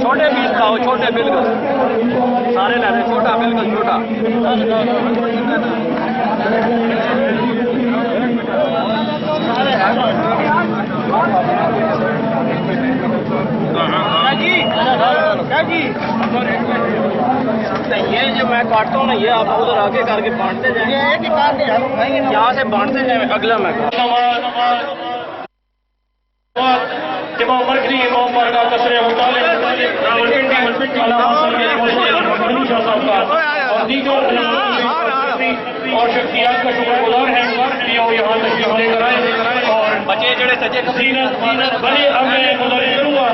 छोटे बीज खाओ, छोटे बिल्कुल सारे ले रहे, छोटा बिल्कुल छोटा। ये जो मैं काटता हूँ ना, ये आप उधर आगे करके बांटते जाएंगे, यहाँ से बांटते जाएंगे। अगला मैं इमाम मरकजी, इमाम बारगाह कसरे मुतालिब और दीगर और शख्सियात का शुक्रगुजार है कि वो यहाँ तशरीफ लेकर आए और बचे जड़े सजे बड़े अब मैं गुजारिश करूँगा